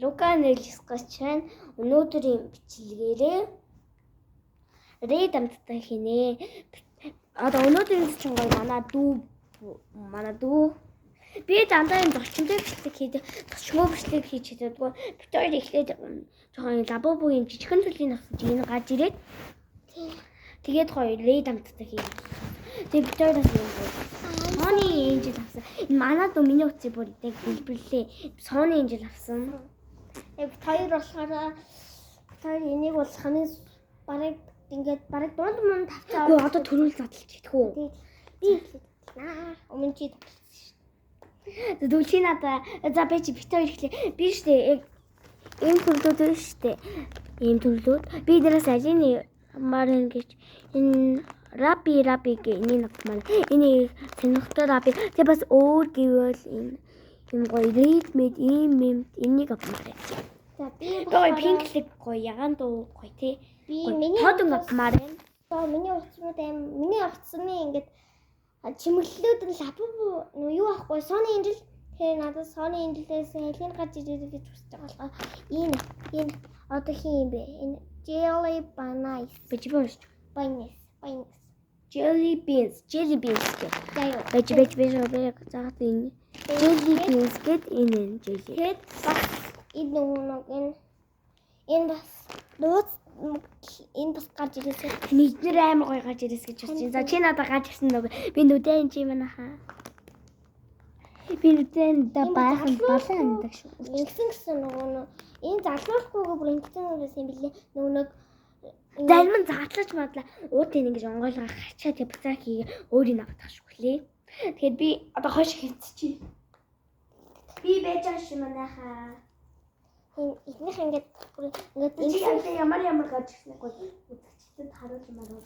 Лука нэлсгачэн өнөөдрийн бичлэгээрээ Red амттай хийнэ. Одоо өнөөдрийн чинь гоё манай дүү би дандаа энэ зочнтой бичлэг хийдэг, зочноо бичлэг хийж чаддаггүй. Бид хоёр эхлээд жоохон лабобогийн жижигхэн зүйлийг авсан чинь энэ гарч ирээд тэгээд гоё Red амттай хийв. Тэгээд бид хоёр бас юм гоё. Сони энжил авсан. Энэ манай дүү миний утсыг бүр яг хэлбэрлээ. Сони энжил авсан. Яг хоёр болохоор энийг бол ханы бараг ингээд бараг дунд мөн тавцаа. Өө одоо төрүүл задлж идэх үү? Би наа өмнө чи тавцсан шүү. Дүүчи надаа за би чи бит хоёр ихлэ. Би штэ яг ийм төрлүүд штэ. Ийм төрлүүд. Би дээрээс алины марин гэж энэ Раби гэ энийг авмаар. Энийг сонирхтой Раби. Тэг бас өөр гэвэл энэ гоё ритмэд ийм энийг авмаар. За би гоё пинклэг гоё ягаан дуу гоё тий. Би миний тодон авмаар байна. За миний утснууд миний утасны ингээд чимэглэлүүд нь лабу юу ахгүй Sony Angel тэр надад Sony Angel-ээс хэлхийд гарч ирээд гэж хүсэж байгаа болохоор энэ одоо хин юм бэ? Энэ Jelly Beans. Jelly beans гэдэг. Бэж заахад энэ Jelly beans гэдэг энэ jelly. Тэгээд бас энэ энэ бас нууц энэ бас гарч ирээсэй. Нийтнэр амар гоё гарч ирээс гэж бодчих. За чи надад гарч ирсэн нөгөө би нүдэн энэ юм нахаа. Би нүдэн да баахан болон андаг шүү. Ингэсэн нөгөө энэ залруулахгүйгээр бүр ингэсэн юм билээ. Нөгөө зарим нь задлаж мадлаа. Уутын ингэж онгойлгоо хачаад буцаа хийгээ өөрийн авах шүү лээ. Тэгэхээр би одоо хойш хийцчихье. Би байж байгаа юм нахаа. Ихнийх ингээд чи ямар гарч ирсэн гоо үзэгчдэд харуулж маруу.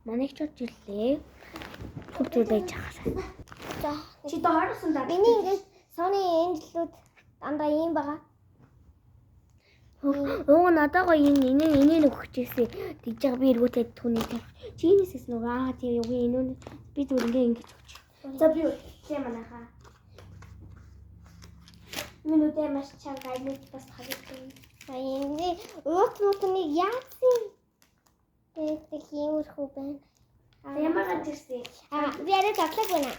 Манайх ч ирлээ. Хөвчөө байж байгаа. За чи дооросон да. Миний ингээд Sony Angel-үүд дандаа ийм байгаа. Оо надаа гоё энийг өгчихсэн. Тэгж байгаа би эргүүтэй түүний чинээсээс нөгөө тийм юу энэ би зүгээр ингэж өгч. За би тийм манайхаа. Минутэ маш чанга айныг бас харагдсан. Энэ уутны яасан? Тэг хиймэрхүү байна. Ямар гарч ирсэн? Би арай задлаг байна.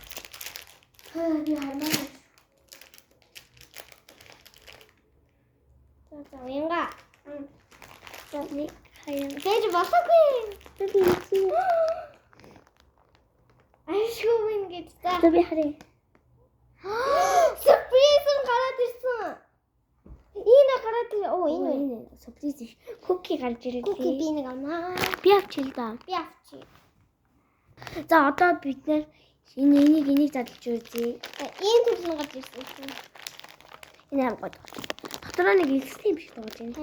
Би хармаа. За уянга. За би хаяа. Тэгж болохгүй. Би чи. Айшгүй ингэж та. За би харъя. Сюрприз гараад ирсэн. Энэ гараад оо энэ сюрприз куки гарч ирээ. Куки би нэг амаа. Би авчил да. Би авчи. За одоо бид нэр энийг задлж үзье. Ийм төрлийн гарч ирсэн. Энэ аим гоо. Дотроо нэг илстэй юм шиг дууж байна.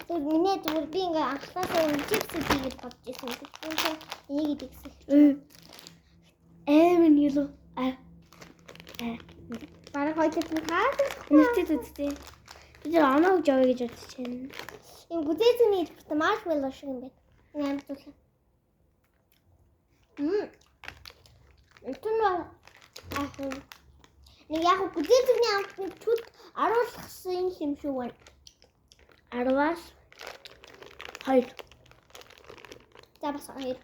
Миний зүгээр би ингээ анхнаасаа чипс хийгээд бодож ирсэн. Энийг идэгсэн. Эвэн юу бараг хоёулаа нь хаад нэгтэй үзтээ. Би оноо гэж яваа гэж бодож байна. Энэ гүзээзний хэлбэрт маршмеллоу шиг юм байна. Энэ амар зүйлээ. Этэн нэг яг гүзээзний амтны чуд аруулсан юм шиг байна. 10-аас 2. За бас 2.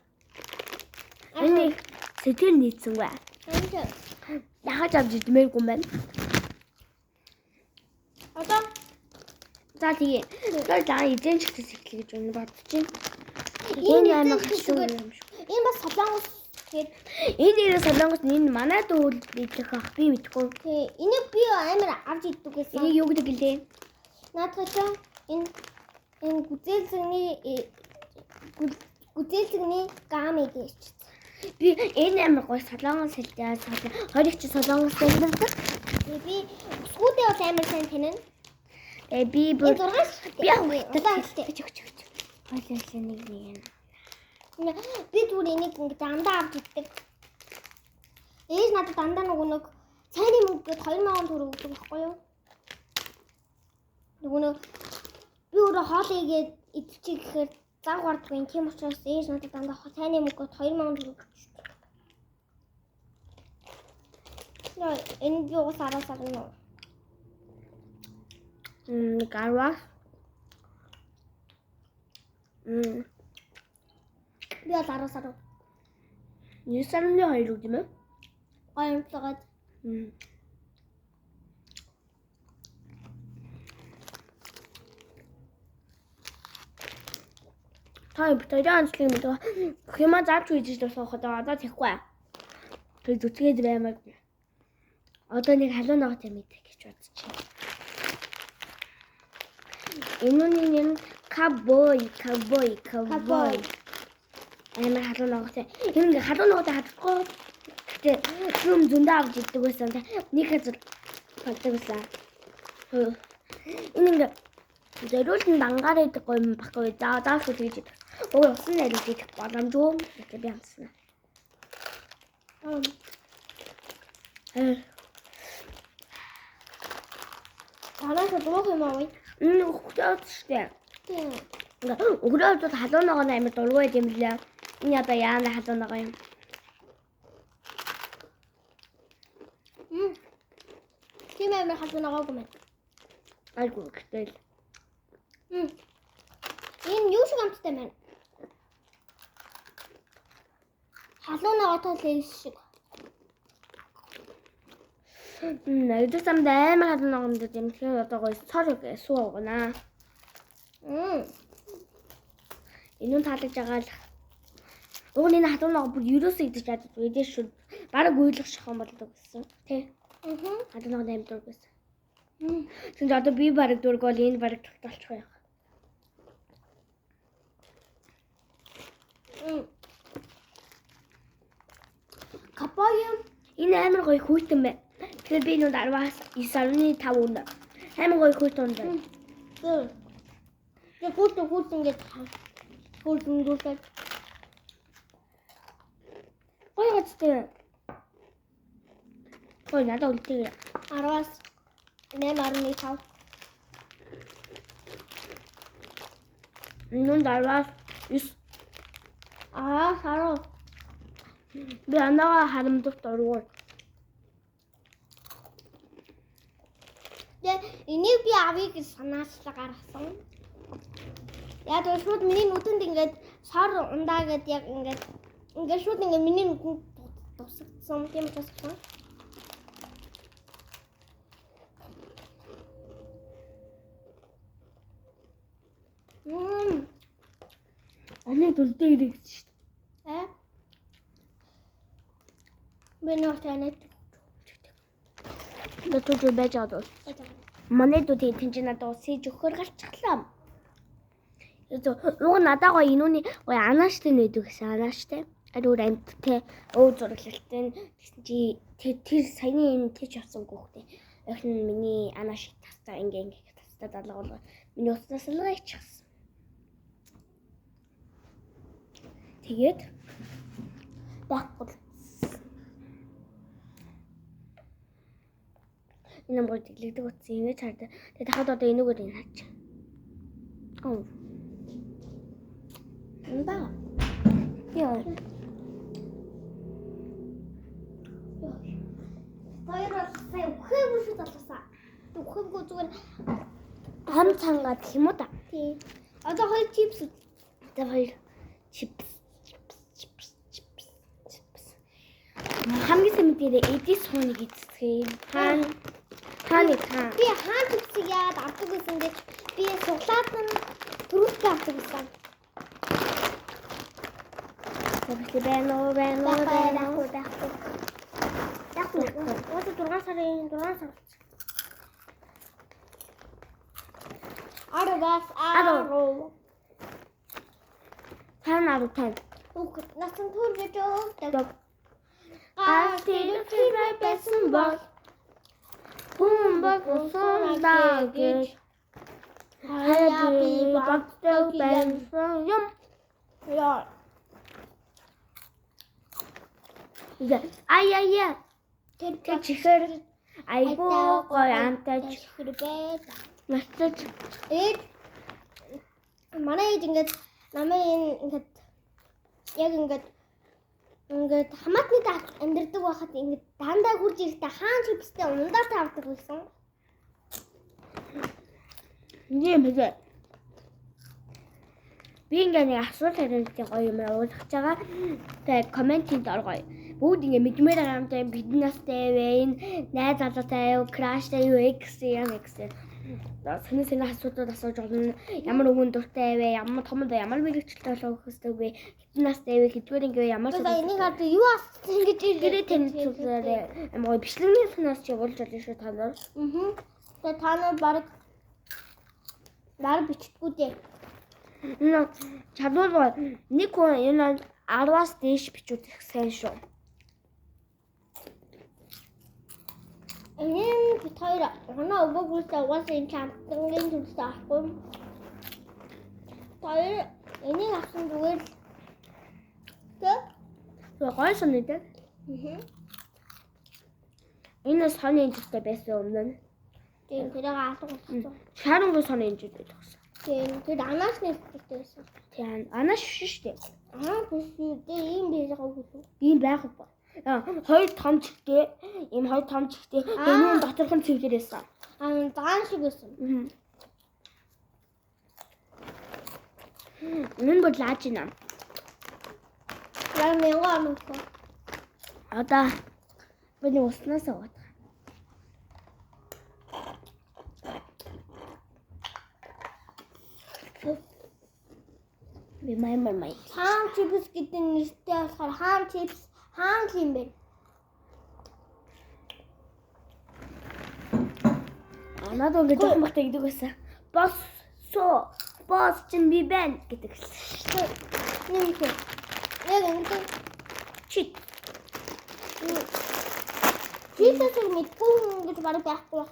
Энэ сэтгэл нийцсэн бай. Яхаж авч идмээргүй юм байна. Одоо за тэгээ. За эзэн чигтээс эхлэе гэж бодож байна. Энэ амар хэцүү юм шүү. Энэ бас солонгос тэгээд энэ нэрээ солонгос энэ манай дүүл идэх ах би мэдгүй. Тий, энийг би амар авч иддэг гэсэн. Энийг юу гэдэг лээ? Наадах чинь энэ гүзээлзэгний гами гэж. Би энэ амар гоё солонгос хэлтэй хоёрыг чи солонгос хэлдэг. Би скуудээ бол амар сайн танина. Би бүр би удаа хэлтэй. Хоёулаа нэг юм. Би түр энийг ингэ дандаа авч иддэг. Ээж надад дандаа нэг цайны мөнгө гээд 2000 төгрөг өгдөг байхгүй юу? Нөгөө би өөрөө хоол игээд идчихье гэхээр зав гардгүй. Тийм учраас ээж надад дандаа цайны мөнгө гээд 2000 төгрөг өгдөг. Энэ би уус араасаар нөө. Гарваа. Би бол араасаар. 9 сарын 2 үг юм аа. Гоёмтойгоо. Та битэрийн онцлог мэдээ. Хэмээ зааж үйдэж дуусгахад одоо тэхгүй. Тэг зүтгээд баймаг. Одоо нэг халуун ногоо тэмээд гэж бодчих. Энэ cowboy. Амар халуун ногоотой. Энэ халуун ногоотой хадахгүй. Гэтэ юм зөндөө авч иддэг байсан. Нэг хазар болдог байсан. Энэ ингээ зөвлөлтөнд ангаар идэх юм баггүй. Заавал тэгж идэх. Өө усан найрууд идэх боломжгүй. Гэтэ би амсна. Араасаа дуух юм аа. Өгчөөд штэ. Өгрөөд халуун ногоо амар дургүй юм лээ. Энэ одоо яана халуун ногоо юм. Тийм амар халуун ногоогүй мэн. Айгу гэтэл. Энэ юу шиг амттай мэн. Халуун ногоотой лээс шиг. Эдгээр самд амар халуун ногоо мэдээ юм. Тэгэхээр одоо гоё цор суугана. Энэ таалагдж байгаа л. Уг энэ халуун ногоо бүр ерөөсөө идэж чаддаг. Эдгээр шүү. Бараг уйлах шахам болдог гэсэн. Тэ. Халуун ногоо амар дург байсан. Тэнд одоо би бараг дург бол энэ бараг тогтолчих байх. Капоё. Энэ амар гоё хүйтэн байна. Тэгэхээр би нүд 19.5 өнө. Амар гоё хүйтэн байна. Тэг хүүт ингэж хүүт. Гоё гацтай. Гоё надад үлдээ. 10-аас 8.5. Нүд 10-аас 9. Хараа. Би анаа харамдах дургуй. Энийг би авъя гэж санаачлаа гаргасан. Яг л шууд миний нүдэнд ингээд сар ундаа гэд яг ингээд шууд ингээд миний нүдэнд тусагдсан тийм тусагдсан. Оны дүлдээ ирэх шүү дээ. Би нэг танад Дотор байж байгаа. Манай дүүтэй тэнцэн надад усыг өгөхөр гарчихлаа. Уг надад гоё инүүний гоё анааштай нэдэг гэсэн анааштай. Ариур амттай өө зураглалтай гэсэн чи тэр саяны энэ тийч авсан гүөхтэй. Охин миний анааш тастаа ингээ тастаа далга бол миний уснаас л гайчихсан. Тэгээд байхгүй. Энэ мөр тэглэгдэг утсан ингэж хардаа. Тэгээд хахад одоо энүүгээр энэ хаач. энэ ба. Яа. Хоёроо сая үхээгүй шүү талаасаа. Үхээгүй зүгээр Хам цангаад гэх юм уу та? тий. Одоо хоёр чипс. Одоо хоёр чипс. Хамгийн сэмдэрээ эдис хооныг эцэсгээ. Хааны. Би хаан чипсийг яагаад авдаг гэсэн гэж би суглаад нь түрүүтээ авдаг гэсэн. Тэгвэл байна уу? Одоо 6 сар. Аргаас. Ханаа тань. Үгүй насан турж өгдөг. Гастилхирай байсан бол хүмбэг усандаа гэж хаяа би багтдаг байсан юм. Яа. Ая. Тэр чихэр айгуу гоё амтаж хэрэг. мастаж манай ээж ингээд намайг ингээд яг ингээд ингээд хамаатны даалт амьдэрдэг байхад ингээд дандаа хурж ирэхдээ хаан чипстэй ундаа тавдаг байсан. Тийм ээ. Би ингээд нэг асуулт хариултын гоё юм уулгаж байгаа. Тэгээ комментинд оргоё. Бүгд ингээд мэдмээр байгаа юмтай бидний настай вэ? Энэ найз залуутай юу? Краштай юу? X юм X. Сонин асуудлууд асууж болно. Ямар өвгөн дуртай вэ? Ямар томд ямар мэрэгчлээ болох хэвчтэй вэ? Хэдэн настай вэ? Хэдгээр ингээд ямар энийг хаад юу асуусан ингэж гэрээ танилцуулаарай. Амар бичлэгний санаас чи болж болно шүү та нар. Тэгээ та нар баг бичдэггүй дээ. Чадвар нэг хүн энэ 10-аас дээш бичүүд их сайн шүү. Энэ бид хоёр оноо өвгөөсөө угаасаа энэ чамтангийн төлөвтэй авахгүй. Тэр энийг авсан зүгээр л Тэгээ гоё санагдав. Энэ сони энэтэй байсан өмнө нь. тийм тэрийг алгуулсан. Шарангүй сони энэтэй байсан. Тийм тэр анаас нэртэй байсан. Тийм анаш шүү дээ. Биш үү ийм байгаа үү? Ийм байхгүй ба. Хоёр том чихтэй, ийм хоёр том чихтэй энэ доторхон цэвлэр байсан. Даан шиг байсан. Энэ бол лааж байна. Яа мянга амтко. Одоо бидний уснаас аваад. Би май. Хаан чипс гэдэг нэртэй болохоор хаан чипс хаан юм бэ? Надад ингээд жоохон бахтай гэдэг байсан. Босс чинь би байна гэдэг. Нэмэх. Яг энэ Чит. чипсийг мэдгүй гэж бараг байхгүй.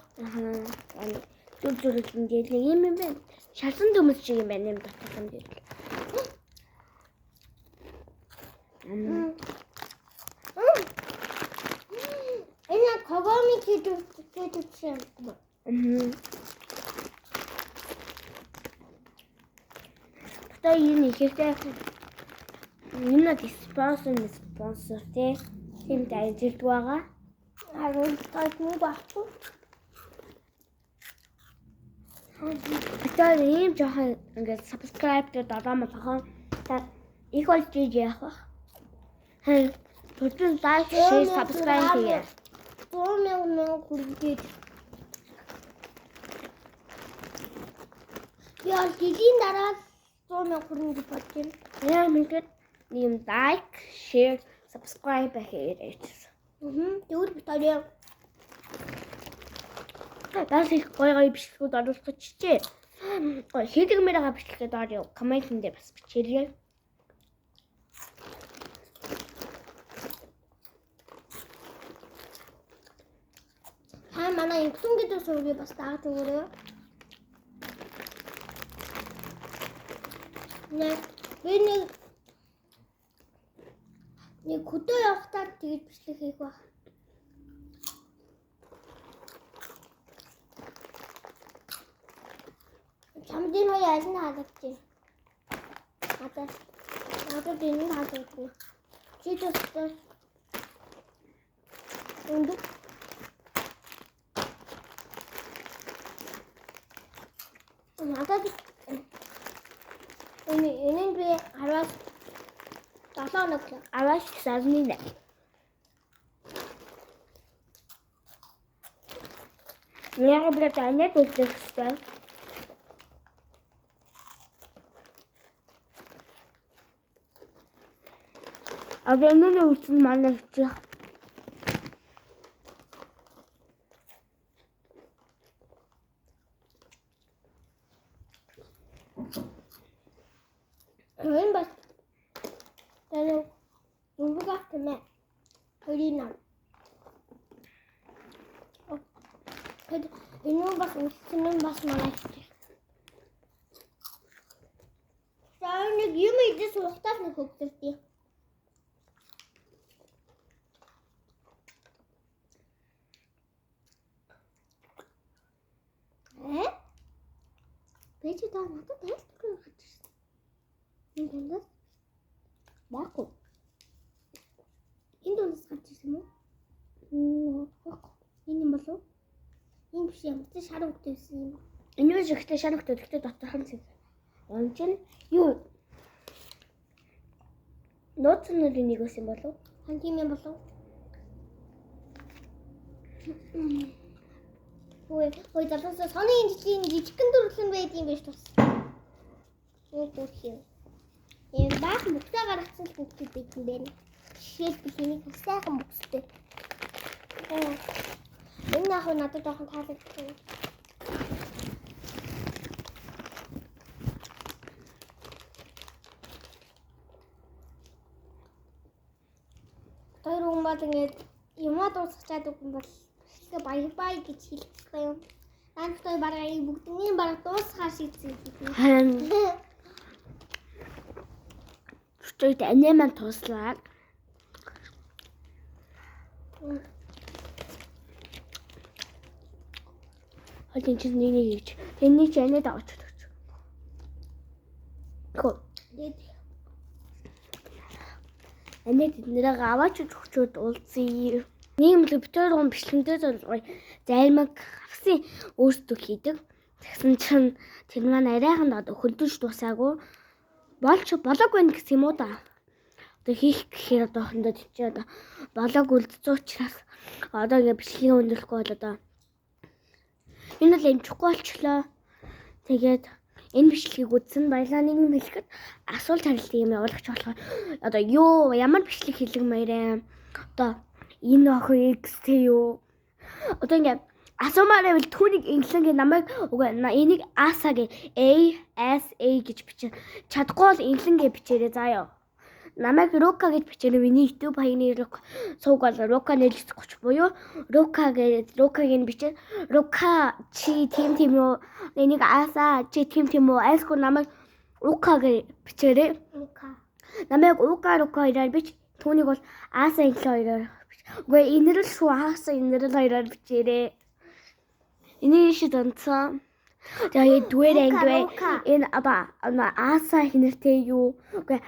Зүрх ингээд нэг юм байна. Шалсан төмөс шиг юм байна юм доторхон дээр. Энэ когоми гэдэг юм. Одоо энэ ихэвчлэн энэ спонсор тийм ажилладаг байгаа. Харин тайван байхгүй. Одоо ийм жоохон ингээд subscribe дээр долоомолхон их болж яах вэ? Түрэн лайк, share, subscribe хийе. 100,000 хүргээд. Яа, жилийн дараа 100,000 хүрнэ гэж бодчих. Яа мэдэд ийм лайк, share, subscribe хийе. Тэгвэл бид хоёр Бас их гоё бичлэгүүд оруулах чичээ. Хийдгмээр байгаа бичлэгээ доор комментэн дээр бас бичээрэй. манай инксэн гэдэг сургийг бас дааж өгөөрэй. Би нэг хөдөө явахтаа тэгж бичлэг хийх баг. Чамдын хоёр аль нь хаалгачих. Надад энэ нь хаалгачих. Чи төстэй. Өндөг. Надад энэ би 10-аас 7 хоног. 10-аас 9. Яг бид таньд үлдэх хэрэгтэй. Одоо энэ үлдсэн манай хэвчээ. Энэ бас тэр нүгэх юм. Хөрийнэ. Энэ бас үлдсэн бас манай хэвчээ. Сайн нэг юм идэж суухтаас нэг хөвгөлтий. Бэж та надад тайлбар өгч ирсэн. Энэ дэндээ. Баагүй. Энэ дундаас гарч ирсэн юм уу? Энэ юм болов уу? Энэ биш юм. Тэ шар хөвгтэй байсан юм. Энэ юу ихтэй шар хөвгтэй гэхдээ дотор хан зэг. Он чинь юу? Нууцнууд нэг ус юм болов? Хан тийм юм болов? Ой залуусаа соны жижигэн жижигхэн дүрлэн байдığım биш тус. Юу гэх юм. Энэ баахан бүгдээ гаргацсан л бүгд байт юм байна. Жишээл би хэнийг сайхан бүстэй. Энэ яг надад жоохон таалагдсан. Тэр хүн бол ингээд юмаа дуусгачаад үг юм бол ихтэй баяр гэж хэлчихсэн юм. Анхтай бараг бүгдний бараг дуусгаар шийдсэн юм. Чөйт анеман туслаа. Хадин чинь нэг хийж. Тэний ч анид авч өгч. Хөө. Анид нэрээ аваач өгчөөд уулзъя. Нийгэмлэг битүүр бичлэгдээ зорилгоо займаг авсан өөрсдөө хийдэг. Тэгсэн чинь тэр маань арайхан доод хөлдөж дуусаагүй болоог байна гэсэн юм уу да. Одоо хийх гэхээр одоо хондоо тийч одоо болоог үлдсэн учраас одоо ингэ бичлэгийн өндөрлөхгүй бол одоо энэ л амжихгүй болчлоо. Тэгээд энэ бичлэгийг үзсэн баялаа нэг юм хэлэхэд асуулт хариултыг юм явуулагч болохоор одоо юу ямар бичлэг хэлгмээрээ одоо энэ охин X-тэй юу одоо ингэ асуумаар байвал түүнийг инглингийн намайг үгүй энийг ASA-гийн ASA гэж бичээ. Чадахгүй бол инглингийн бичээрэй заа ёо. Намайг Рука гэж бичээрэй. Миний YouTube хаяны сууг бол Рука нэлцэхгүй буюу Рука гэж Рукагийн бичээ. Рука чи тийм юу? Энийг ASA чи тийм үү? Айсгүй намайг Рука гэж бичээрэй. Рука. Намайг Рука хоёроор бич. Түүнийг бол ASA хоёроор бич. Үгүй энэрл шүү ASA энэрл хоёроор бичээрэй. Энэ шиг онцоо. Тэгээд дүэр ангивэ энэ aba ASA хинэртэй юу? Үгүй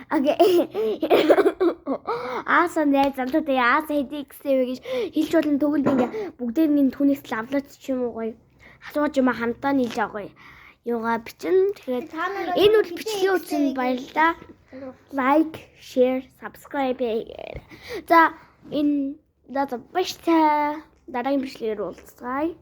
ASA нэ зантаа ASA хэдийгсэв гэж хэлж болно төгөнд ингээ бүгдээр минь түүнээс л авлаач ч юм уу гоё. Асууж юм хамтаа нийлж байгаа гоё. Юугаа бичин. Тэгээд энэ үл бичлэгийн үзсэн баярлалаа. Like, share, subscribe. За энэ дараагийн бичлэгээр уулзъя.